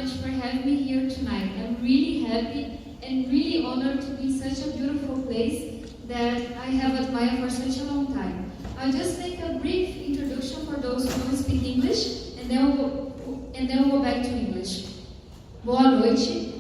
much for having me here tonight. I'm really happy and really honored to be in such a beautiful place that I have admired for such a long time. I'll just make a brief introduction for those who don't speak English, and then we'll go back to English. Boa noite.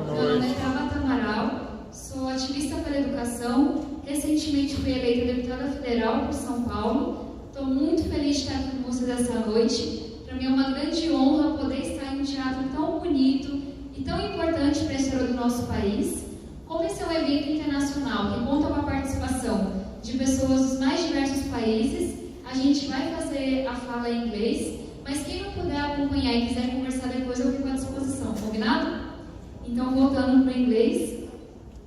Meu nome é Tabata Amaral, sou ativista pela educação, recentemente fui eleita deputada federal por São Paulo. Estou muito feliz de estar aqui com vocês essa noite. Para mim é uma grande honra poder estar em um teatro tão bonito e tão importante para a história do nosso país. Como esse é um evento internacional que conta com a participação de pessoas dos mais diversos países, a gente vai fazer a fala em inglês, mas quem não puder acompanhar e quiser conversar depois, eu fico à disposição, combinado? Então, voltando para o inglês.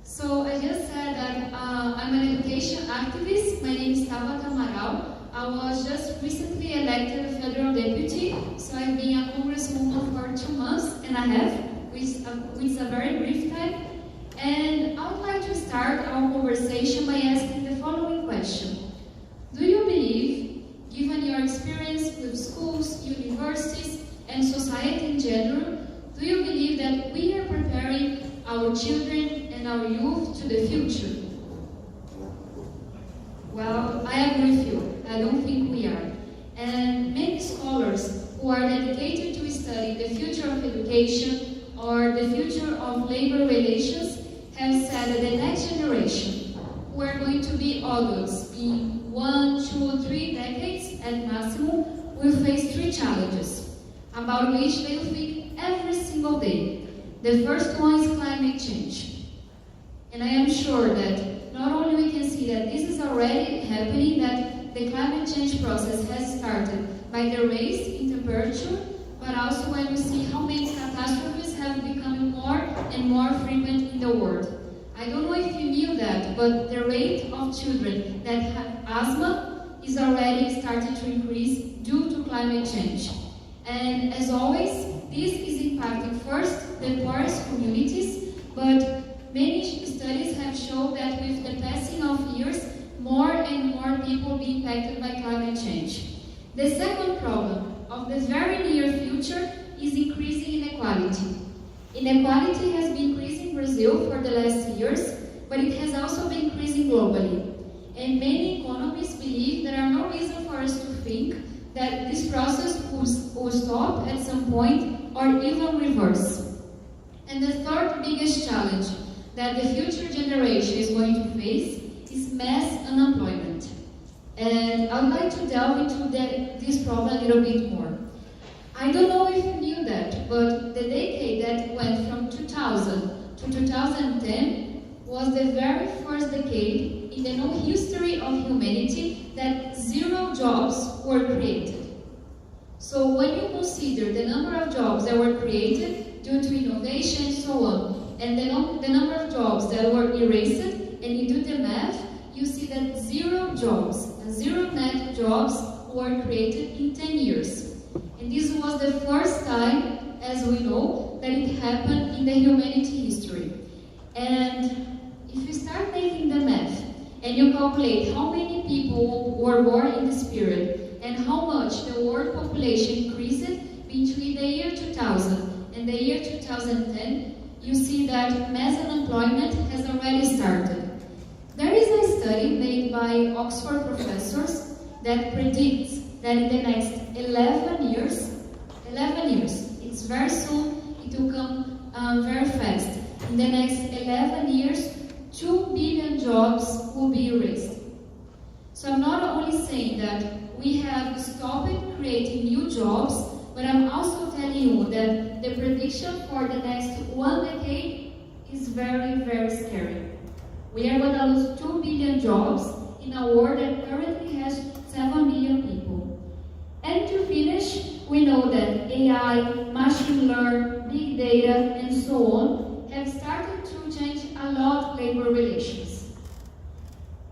So, I just said that I'm an education activist. My name is Tabata Amaral. I was just recently elected a federal deputy, so I've been a congresswoman for 2 months and a half, which is a very brief time. And I would like to start our conversation by asking the following question. Do you believe, given your experience with schools, universities, and society in general, do you believe that we are preparing our children and our youth to the future? Well, I agree with you. I don't think we are. And many scholars who are dedicated to study the future of education or the future of labor relations have said that the next generation, who are going to be adults in 1, 2, 3 decades at maximum, will face 3 challenges, about which they will think every single day. The first one is climate change. And I am sure that not only we can see that this is already happening, that the climate change process has started by the rise in temperature, but also when we see how many catastrophes have become more and more frequent in the world. I don't know if you knew that, but the rate of children that have asthma is already starting to increase due to climate change. And as always, this is impacting first the poorest communities, but many studies have shown that with the passing of years, more and more people will be impacted by climate change. The second problem of the very near future is increasing inequality. Inequality has been increasing in Brazil for the last years, but it has also been increasing globally. And many economists believe there are no reason for us to think that this process will stop at some point or even reverse. And the third biggest challenge that the future generation is going to face is mass unemployment. And I would like to delve into this problem a little bit more. I don't know if you knew that, but the decade that went from 2000 to 2010 was the very first decade in the known history of humanity that 0 jobs were created. So when you consider the number of jobs that were created due to innovation and so on, and the number of jobs that were erased, and you do the math, you see that 0 jobs, 0 net jobs were created in 10 years. And this was the first time, as we know, that it happened in the humanity history. And if you start making the math, and you calculate how many people were born in this period, and how much the world population increased between the year 2000 and the year 2010, you see that mass unemployment has already started. There is a study made by Oxford professors that predicts that in the next 11 years, it's very soon, it will come very fast. In the next 11 years, 2 billion jobs will be erased. So I'm not only saying that we have stopped creating new jobs, but I'm also telling you that the prediction for the next 1 decade is very, very scary. We are going to lose 2 billion jobs in a world that currently has 7 million people. And to finish, we know that AI, machine learning, big data, and so on have started to change a lot labor relations.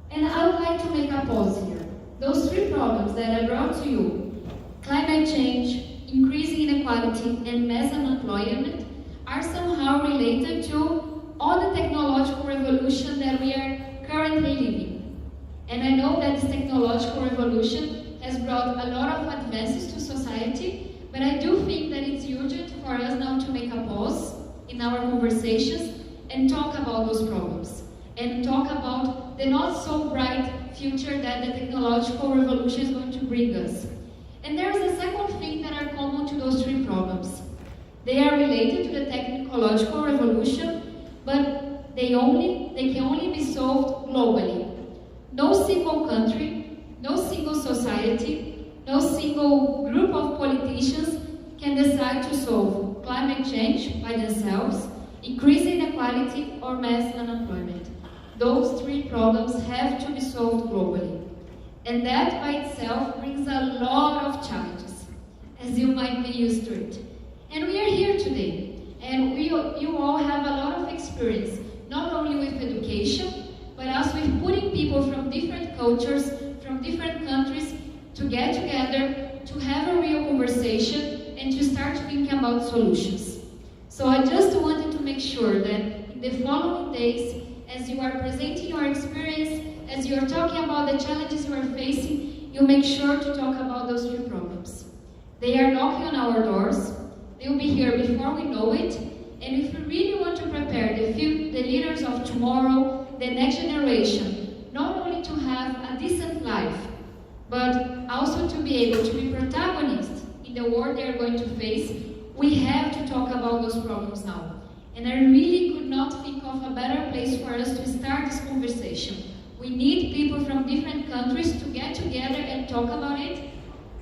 And I would like to make a pause here. Those 3 problems that I brought to you, climate change, increasing inequality, and mass unemployment, are somehow related to all the technological revolution that we are currently living. And I know that this technological revolution has brought a lot of advances to society, but I do think that it's urgent for us now future that the technological revolution is going to bring us. And there is a second thing that are common to those three problems. They are related to the technological revolution, but they can only be solved globally. No single country, no single society, no single group of politicians can decide to solve climate change by themselves, increasing inequality or mass unemployment. Those three problems have to be solved globally. And that by itself brings a lot of challenges, as you might be used to it. And we are here today, and you all have a lot of experience, not only with education, but also with putting people from different cultures, from different countries, to get together, to have a real conversation, and to start thinking about solutions. So I just wanted to make sure that in the following days, as you are presenting your experience, as you are talking about the challenges you are facing, you make sure to talk about those three problems. They are knocking on our doors. They will be here before we know it. And if we really want to prepare the leaders of tomorrow, the next generation, not only to have a decent life, but also to be able to be protagonists in the world they are going to face, we have to talk about those problems now. And I really could not think of a better place for us to start this conversation. We need people from different countries to get together and talk about it,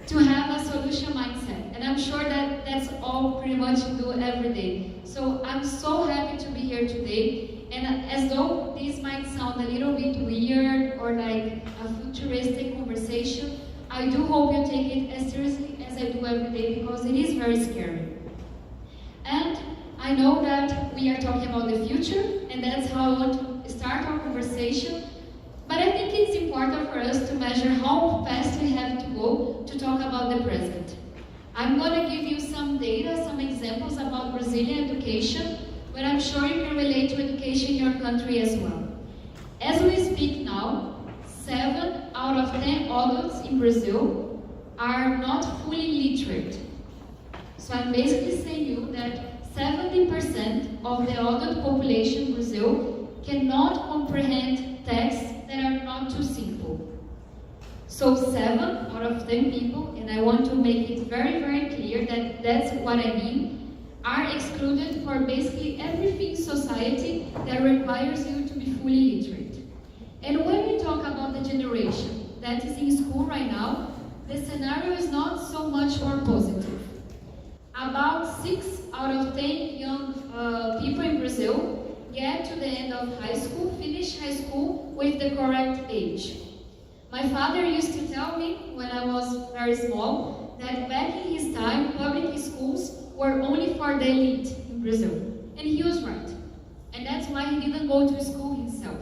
to have a solution mindset. And I'm sure that that's all pretty much do every day. So I'm so happy to be here today. And as though this might sound a little bit weird or like a futuristic conversation, I do hope you take it as seriously as I do every day, because it is very scary. And I know that we are talking about the future, and that's how I want to start our conversation. But I think it's important for us to measure how fast we have to go to talk about the present. I'm going to give you some data, some examples about Brazilian education, but I'm sure you can relate to education in your country as well. As we speak now, 7 out of 10 adults in Brazil are not fully literate. So I'm basically saying you that 70% of the adult population in Brazil cannot comprehend texts that are not too simple. So 7 out of 10 people, and I want to make it very, very clear that that's what I mean, are excluded for basically everything in society that requires you to be fully literate. And when we talk about the generation that is in school right now, the scenario is not so much more positive. About 6 out of 10 young people in Brazil get to the end of high school, finish high school with the correct age. My father used to tell me when I was very small that back in his time, public schools were only for the elite in Brazil. And he was right. And that's why he didn't go to school himself.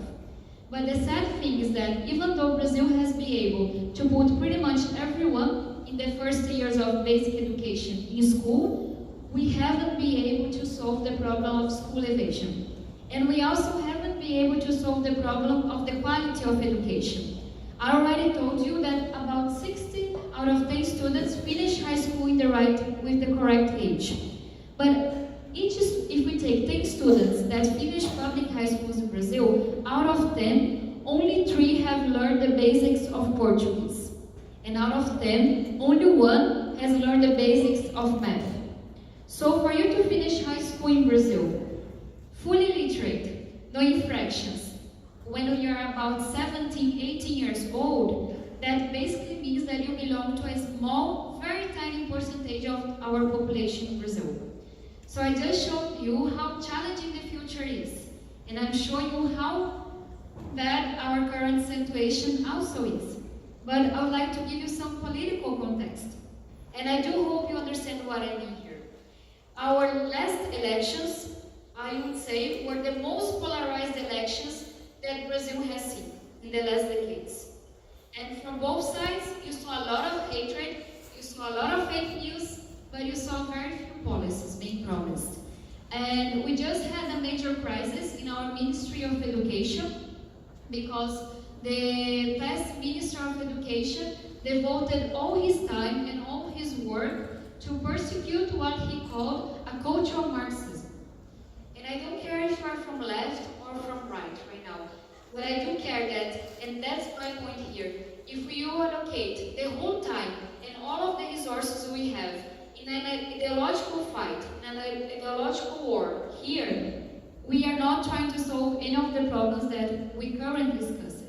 But the sad thing is that even though Brazil has been able to put pretty much everyone in the first years of basic education in school, we haven't been able to solve the problem of school evasion. And we also haven't been able to solve the problem of the quality of education. I already told you that about 60 out of 10 students finish high school with the correct age. But if we take 10 students that finish public high schools in Brazil, out of 10, only 3 have learned the basics of Portuguese. And out of 10, only 1 has learned the basics of math. So for you to finish high school in Brazil, fully literate, knowing fractions, when you're about 17, 18 years old, that basically means that you belong to a small, very tiny percentage of our population in Brazil. So I just showed you how challenging the future is, and I'm showing you how bad our current situation also is. But I would like to give you some political context, and I do hope you understand what I mean here. Our last elections, I would say, were the most polarized elections that Brazil has seen in the last decades. And from both sides, you saw a lot of hatred, you saw a lot of fake news, but you saw very few policies being promised. And we just had a major crisis in our Ministry of Education, because the past Minister of Education devoted all his time and all his work to persecute what he called a cultural Marxism. And I don't care if you are from left or from right now. But I do care that, and And that's my point here. If you allocate the whole time and all of the resources we have in an ideological fight, in an ideological war here, we are not trying to solve any of the problems that we currently discussed.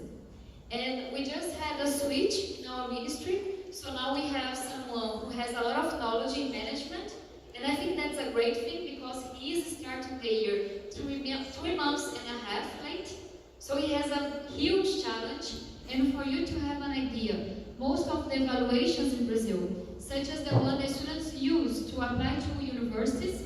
And we just had a switch in our ministry, so now we have someone who has a lot of knowledge in management, and I think that's a great thing because he is starting the year 3 months and a half late, so he has a huge challenge. And for you to have an idea, most of the evaluations in Brazil, such as the one the students use to apply to universities,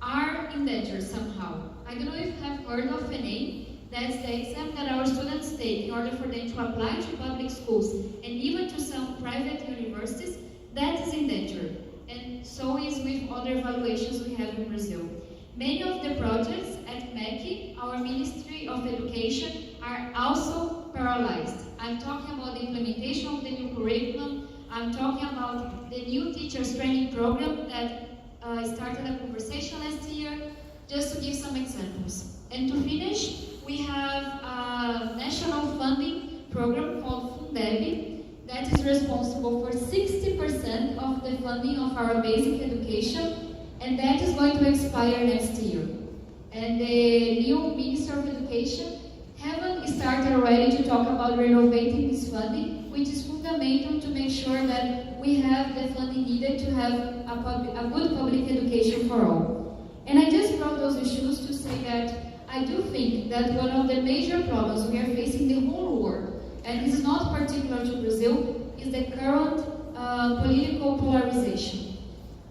are in danger somehow. I don't know if you have heard of a name. That's the exam that our students take in order for them to apply to public schools and even to some private universities. That is in danger. And so is with other evaluations we have in Brazil. Many of the projects at MEC, our Ministry of Education, are also paralyzed. I'm talking about the implementation of the new curriculum. I'm talking about the new teachers training program that started a conversation last year, just to give some examples. And to finish, we have a national funding program called FAUBAI that is responsible for 60% of the funding of our basic education, and that is going to expire next year. And the new Minister of Education haven't started already to talk about renovating this funding, which is fundamental to make sure that we have the funding needed to have a good public education for all. And I just brought those issues to say that I do think that one of the major problems we are facing the whole world, and this is not particular to Brazil, is the current political polarization.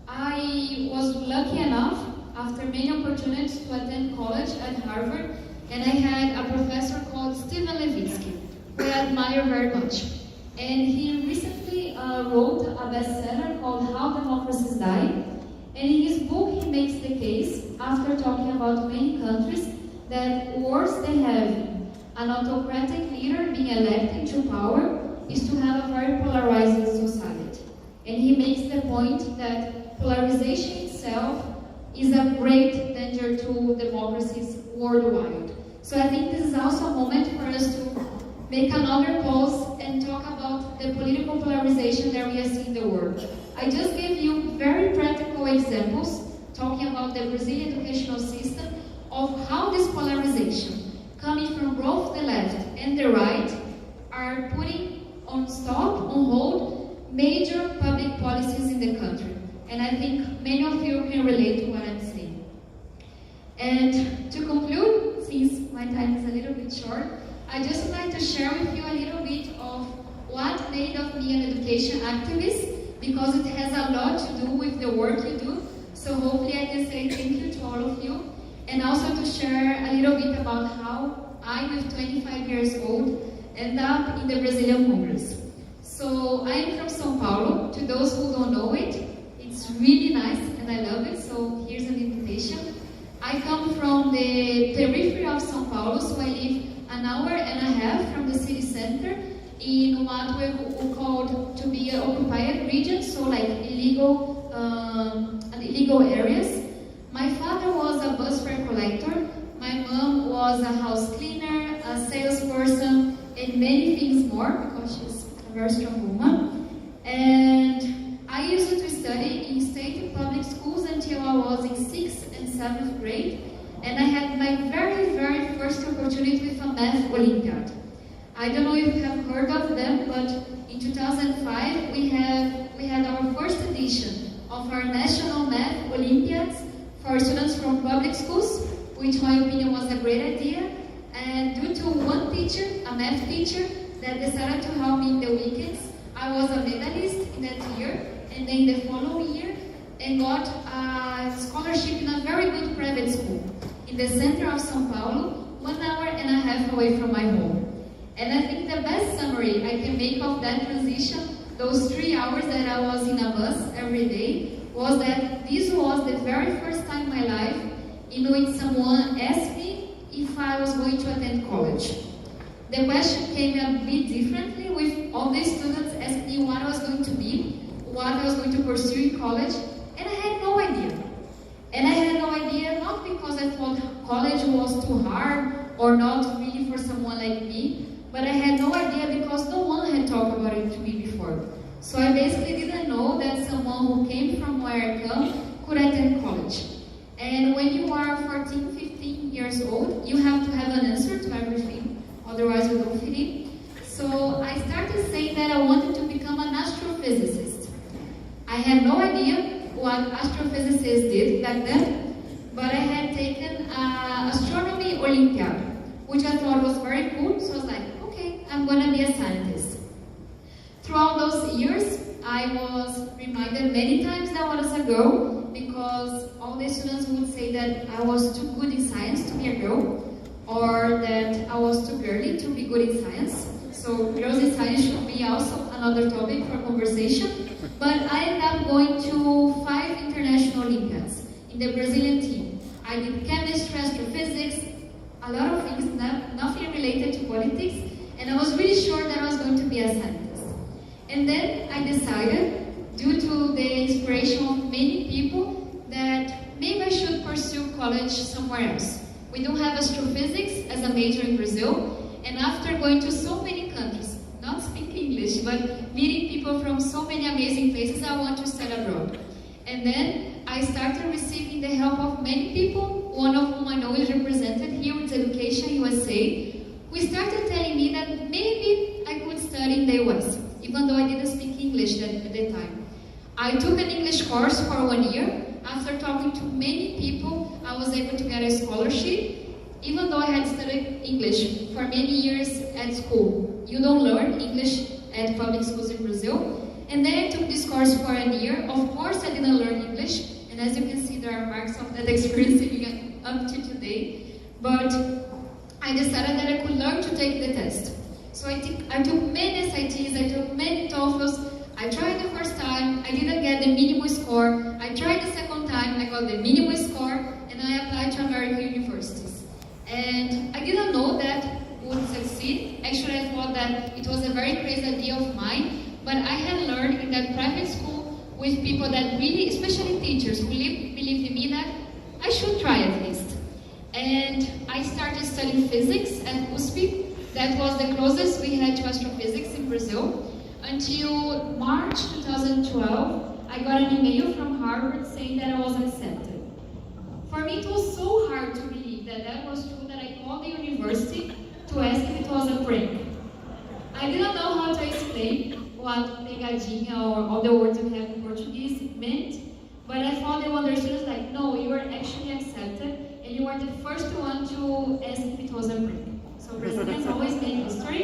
I was lucky enough, after many opportunities, to attend college at Harvard, and I had a professor called Stephen Levitsky, who I admire very much. And he recently wrote a bestseller called How Democracies Die. And in his book, he makes the case, after talking about many countries, that worse they have an autocratic leader being elected to power is to have a very polarized society. And he makes the point that polarization itself is a great danger to democracies worldwide. So I think this is also a moment for us to make another pause and talk about the political polarization that we are seeing in the world. I just gave you very practical examples talking about the Brazilian educational system of how this polarization, coming from both the left and the right, are putting on stop, on hold, major public policies in the country. And I think many of you can relate to what I'm saying. And to conclude, since my time is a little bit short, I just would like to share with you a little bit of what made of me an education activist, because it has a lot to do with the work you do. So hopefully I can say thank you to all of you. And also to share a little bit about how I, with 25 years old, ended up in the Brazilian Congress. So I am from São Paulo. To those who don't know it, it's really nice and I love it. So here's an invitation. I come from the periphery of São Paulo, so I live an hour and a half from the city center in what we called to be an occupied region, so like illegal areas. My father was a bus fare collector, my mom was a house cleaner, a salesperson, and many things more, because she's a very strong woman. And I used to study in state public schools until I was in 6th and 7th grade, and I had my very, very first opportunity with a math Olympiad. I don't know if you have heard of them, but in 2005 we had our first edition of our National Math Olympiads for students from public schools, which in my opinion was a great idea. And due to one teacher, a math teacher, that decided to help me in the weekends, I was a medalist in that year, and then the following year, and got a scholarship in a very good private school in the center of São Paulo, 1 hour and a half away from my home. And I think the best summary I can make of that transition, those 3 hours that I was in a bus every day, was that this was the very first time in my life in which someone asked me if I was going to attend college. The question came a bit differently, with all the students asking me what I was going to be, what I was going to pursue in college, and I had no idea. And I had no idea, not because I thought college was too hard or not really for someone like me, but I had no idea because no one had talked about it to me before. So I basically didn't know that someone who came from where I come could attend college. And when you are 14, 15 years old, you have to have an answer to everything, otherwise you don't fit in. So I started saying that I wanted to become an astrophysicist. I had no idea what astrophysicists did back then, but I had taken an astronomy Olympiad, which I thought was very cool, so I was like, okay, I'm gonna be a scientist. Throughout those years, I was reminded many times that I was a girl, because all the students would say that I was too good in science to be a girl, or that I was too girly to be good in science. So girls in science should be also another topic for conversation. But I ended up going to 5 international Olympiads in the Brazilian team. I did chemistry, astrophysics, a lot of things, nothing related to politics, and I was really sure that I was going to be a scientist. And then I decided, due to the inspiration of many people, that maybe I should pursue college somewhere else. We don't have astrophysics as a major in Brazil, and after going to so many countries, not speaking English, but meeting people from so many amazing places, I want to study abroad. And then I started receiving the help of many people, one of whom I know is represented here with Education USA, who started telling me that maybe I could study in the US, even though I didn't speak English at the time. I took an English course for 1 year. After talking to many people, I was able to get a scholarship, even though I had studied English for many years at school. You don't learn English at public schools in Brazil. And then I took this course for 1 year. Of course, I didn't learn English, and as you can see, there are marks of that experience up to today. But I decided that I could learn to take the test. So I took many SATs, I took many TOEFLs. I tried the first time, I didn't get the minimum score. I tried the second time, I got the minimum score, and I applied to American universities. And I didn't know that would succeed. Actually, I thought that it was a very crazy idea of mine, but I had learned in that private school with people that really, especially teachers, who believed in me that I should try at least. And I started studying physics at USP. That was the closest we had to astrophysics in Brazil. Until March 2012, I got an email from Harvard saying that I was accepted. For me, it was so hard to believe that that was true that I called the university to ask if it was a prank. I didn't know how to explain what pegadinha or all the words we have in Portuguese meant, but I thought they understood like, no, you are actually accepted, and you are the first one to ask if it was a prank. So Brazilians always make history.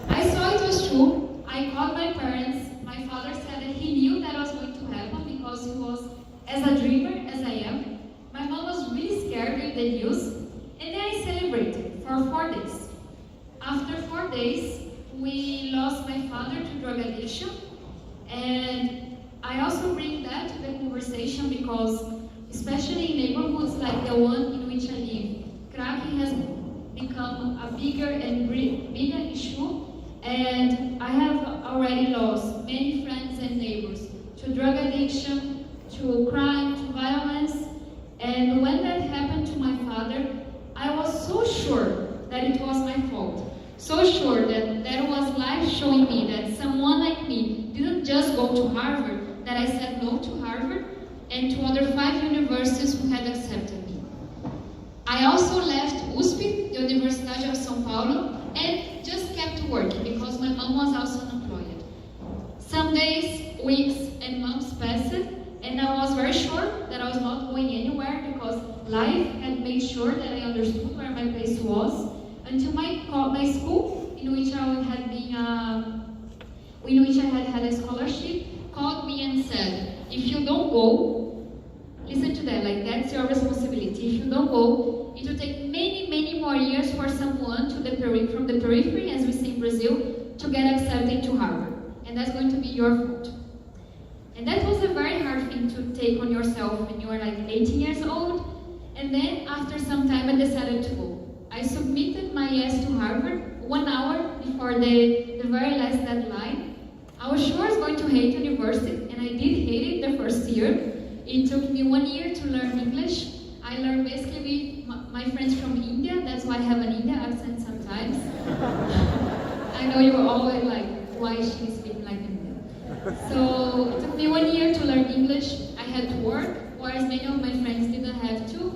I saw it was true. I called my parents. My father said that he knew that was going to happen because he was as a dreamer as I am. My mom was really scared with the news, and then I celebrated for 4 days. After 4 days, we lost my father to drug addiction, and I also bring that to the conversation because, especially in neighborhoods like the one in which I live, cracking has become a bigger and bigger issue, and I have already lost many friends and neighbors to drug addiction, to crime, to violence. And when that happened to my father, I was so sure that it was my fault. So sure that there was life showing me that someone like me didn't just go to Harvard, that I said no to Harvard and to other 5 universities who had accepted me. I also left USP, the Universidade of São Paulo, and just kept working because my mom was also unemployed. Some days, weeks, and months passed, and I was very sure that I was not going anywhere because life had made sure that I understood where my place was, until my school, in which I had had a scholarship, called me and said, if you don't go, listen to that, like that's your responsibility. If you don't go, it will take many, many more years for someone from the periphery, as we say in Brazil, to get accepted to Harvard. And that's going to be your fault. And that was a very hard thing to take on yourself when you are like 18 years old. And then after some time, I decided to go. I submitted my yes to Harvard 1 hour before the very last deadline. I was sure I was going to hate university, and I did hate it the first year. It took me 1 year to learn English. I learn basically with my friends from India. That's why I have an Indian accent sometimes. I know you're always like, why is she speaking like India? So it took me 1 year to learn English. I had to work, whereas many of my friends didn't have to.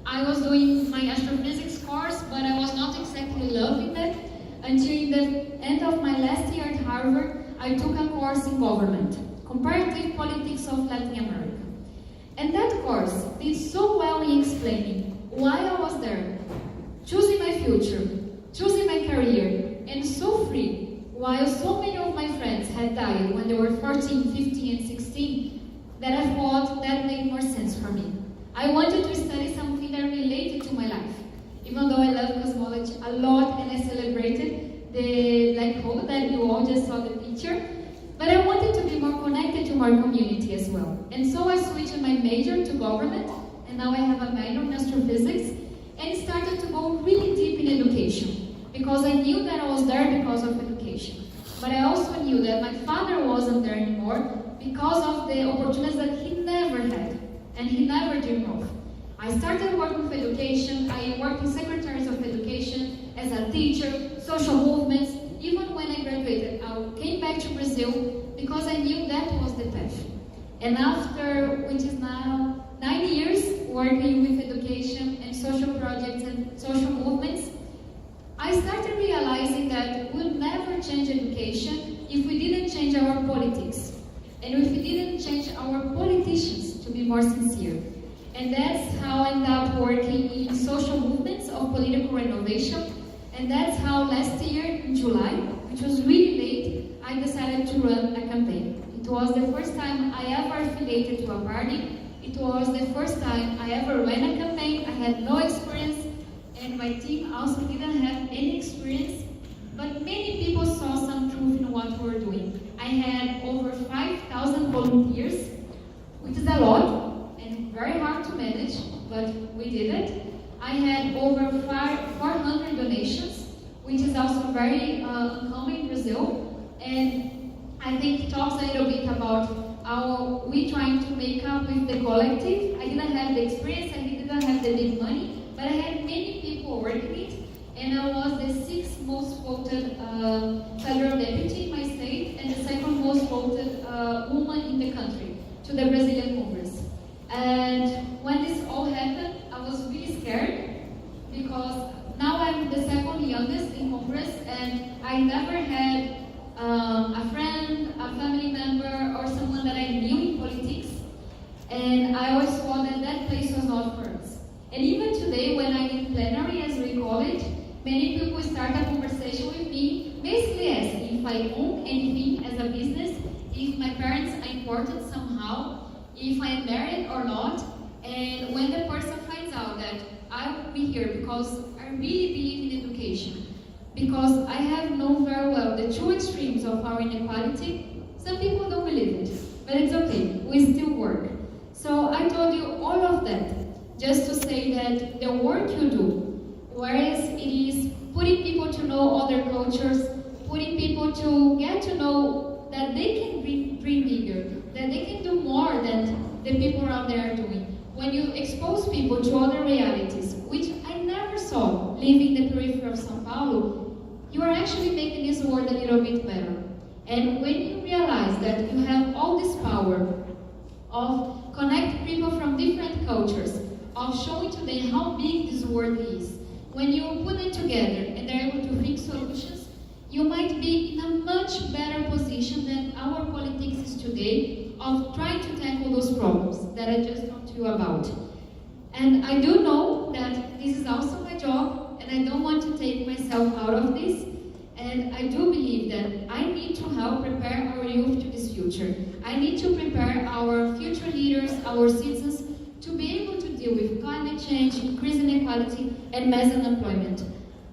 I was doing my astrophysics course, but I was not exactly loving it until in the end of my last year at Harvard, I took a course in government, comparative politics of Latin America. And that course did so well in explaining why I was there, choosing my future, choosing my career, and so free, while so many of my friends had died when they were 14, 15, and 16, that I thought that made more sense for me. I wanted to study something that related to my life. Even though I love cosmology a lot and I celebrated the black hole that you all just saw the picture, but I wanted to be more connected to our community as well. And so I switched my major to government, and now I have a minor in astrophysics, and started to go really deep in education, because I knew that I was there because of education. But I also knew that my father wasn't there anymore because of the opportunities that he never had, and he never dreamed of. I started working with education. I worked in secretaries of education, as a teacher, social movements. Even when I graduated, I came back to Brazil because I knew that was the path. And after, which is now 9 years working with education and social projects and social movements, I started realizing that we'll never change education if we didn't change our politics. And if we didn't change our politicians to be more sincere. And that's how I ended up working in social movements of political renovation. And that's how last year in July, which was really late, I decided to run a campaign. It was the first time I ever affiliated to a party. It was the first time I ever ran a campaign. I had no experience, and my team also didn't have any experience. But many people saw some truth in what we were doing. I had over 5,000 volunteers, which is a lot and very hard to manage, but we did it. I had over 400 donations, which is also very common in Brazil. And I think it talks a little bit about how we trying to make up with the collective. I didn't have the experience, I didn't have the big money, but I had many people working it. And I was the 6th most voted federal deputy in my state and the 2nd most voted woman in the country to the Brazilian Congress. And when this all happened, I was really scared because now I'm the 2nd youngest in Congress and I never had a friend, a family member, or someone that I knew in politics. And I always thought that that place was not for us. And even today, when I'm in plenary, as we call it, many people start a conversation with me, basically asking if I own anything as a business, if my parents are important somehow, if I'm married or not. And when the person finds out that I will be here because I really believe in education, because I have known very well the two extremes of our inequality, some people don't believe it, but it's okay, we still work. So I told you all of that just to say that the work you do, whereas it is putting people to know other cultures, putting people to get to know that they can dream bigger, that they can do more than the people around there are doing. When you expose people to other realities, which I never saw living the periphery of São Paulo, you are actually making this world a little bit better. And when you realize that you have all this power of connecting people from different cultures, of showing to them how big this world is, when you put it together and they're able to think solutions, you might be in a much better position than our politics is today of trying to tackle those problems that I just talked to you about. And I do know that this is also my job, and I don't want to take myself out of this. And I do believe that I need to help prepare our youth to this future. I need to prepare our future leaders, our citizens, to be able to deal with climate change, increasing inequality, and mass unemployment.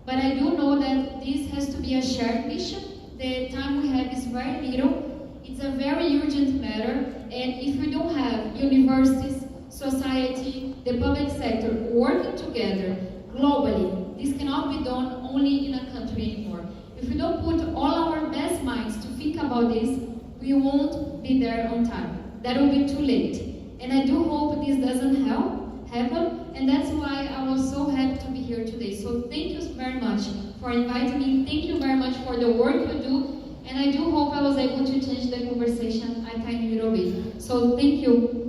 But I do know that this has to be a shared mission. The time we have is very little. It's a very urgent matter, and if we don't have universities, society, the public sector working together globally, this cannot be done only in a country anymore. If we don't put all our best minds to think about this, we won't be there on time. That will be too late. And I do hope this doesn't happen, and for inviting me. Thank you very much for the work you do, and I do hope I was able to change the conversation a tiny little bit. So thank you.